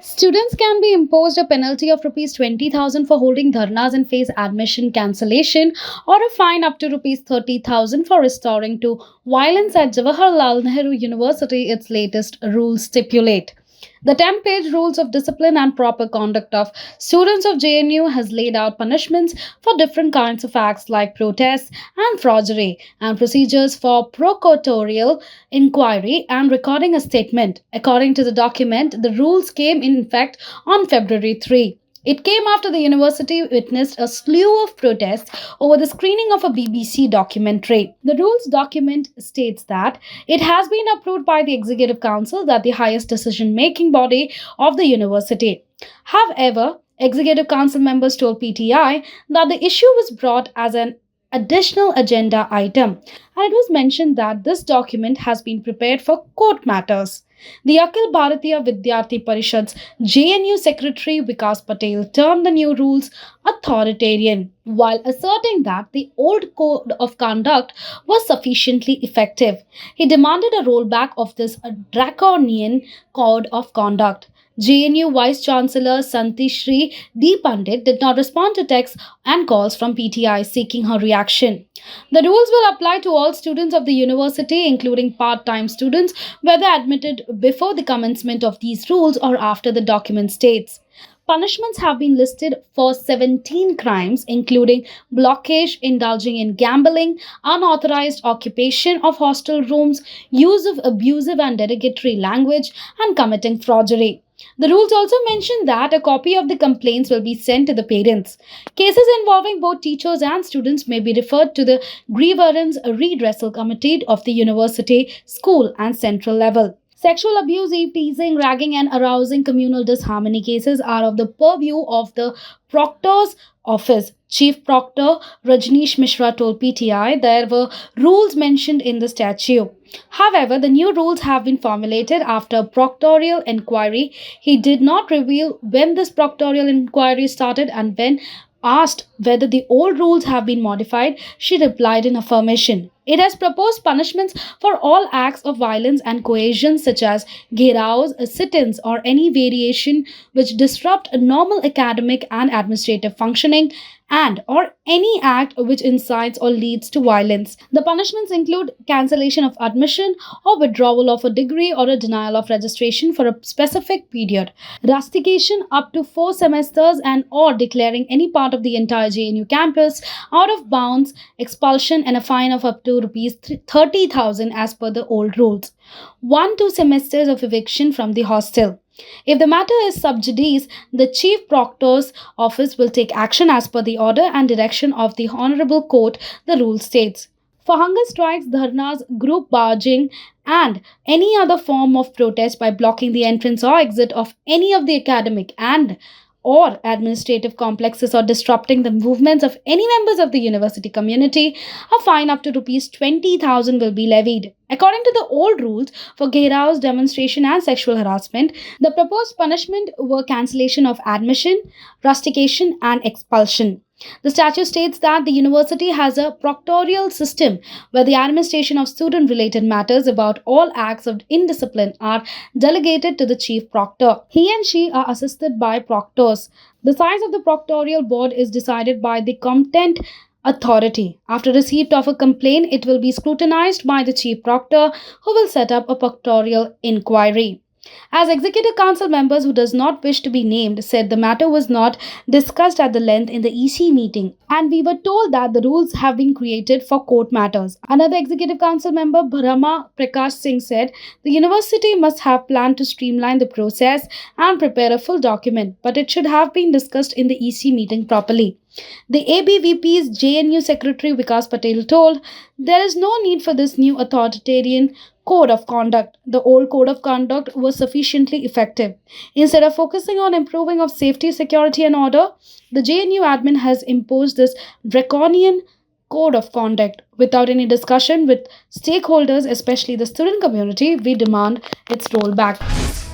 Students can be imposed a penalty of rupees 20,000 for holding dharnas and face admission cancellation or a fine up to rupees 30,000 for restoring to violence at Jawaharlal Nehru University, its latest rules stipulate. The 10-page Rules of Discipline and Proper Conduct of Students of JNU has laid out punishments for different kinds of acts like protests and forgery and procedures for proctorial inquiry and recording a statement. According to the document, the rules came in effect on February 3. It came after the university witnessed a slew of protests over the screening of a BBC documentary. The rules document states that it has been approved by the Executive Council, that the highest decision-making body of the university. However, Executive Council members told PTI that the issue was brought as an additional agenda item, and it was mentioned that this document has been prepared for court matters. The Akhil Bharatiya Vidyarthi Parishad's JNU Secretary Vikas Patel termed the new rules authoritarian, while asserting that the old code of conduct was sufficiently effective. He demanded a rollback of this draconian code of conduct. JNU Vice Chancellor Santi Shri D. Pandit did not respond to texts and calls from PTI seeking her reaction. The rules will apply to all students of the university, including part-time students, whether admitted before the commencement of these rules or after the document states. Punishments have been listed for 17 crimes, including blockage, indulging in gambling, unauthorized occupation of hostel rooms, use of abusive and derogatory language, and committing forgery. The rules also mention that a copy of the complaints will be sent to the parents. Cases involving both teachers and students may be referred to the Grievance Redressal Committee of the university, school, and central level. Sexual abuse, teasing, ragging, and arousing communal disharmony cases are of the purview of the proctor's office. Chief Proctor Rajneesh Mishra told PTI there were rules mentioned in the statute. However, the new rules have been formulated after a proctorial inquiry. He did not reveal when this proctorial inquiry started, and when asked whether the old rules have been modified, she replied in affirmation. It has proposed punishments for all acts of violence and coercion such as gheraos, sit-ins, or any variation which disrupt normal academic and administrative functioning, and or any act which incites or leads to violence. The punishments include cancellation of admission or withdrawal of a degree or a denial of registration for a specific period, rustication up to 4 semesters and or declaring any part of the entire JNU campus out of bounds, expulsion, and a fine of up to rupees 30,000 as per the old rules. 1-2 semesters of eviction from the hostel. If the matter is sub judice, the Chief Proctor's office will take action as per the order and direction of the Honorable Court, the rule states. For hunger strikes, dharnas, group barging, and any other form of protest by blocking the entrance or exit of any of the academic and or administrative complexes or disrupting the movements of any members of the university community, a fine up to rupees 20,000 will be levied. According to the old rules for gheraos, demonstration, and sexual harassment, the proposed punishment were cancellation of admission, rustication, and expulsion. The statute states that the university has a proctorial system where the administration of student-related matters about all acts of indiscipline are delegated to the chief proctor. He and she are assisted by proctors. The size of the proctorial board is decided by the competent authority. After receipt of a complaint, it will be scrutinized by the chief proctor, who will set up a proctorial inquiry. As Executive Council members who does not wish to be named said, the matter was not discussed at the length in the EC meeting, and we were told that the rules have been created for court matters. Another Executive Council member, Brahma Prakash Singh, said the university must have planned to streamline the process and prepare a full document, but it should have been discussed in the EC meeting properly. The ABVP's JNU Secretary Vikas Patel told, there is no need for this new authoritarian code of conduct. The old code of conduct was sufficiently effective. Instead of focusing on improving of safety, security, and order, the JNU admin has imposed this draconian code of conduct without any discussion with stakeholders, especially the student community. We demand its rollback.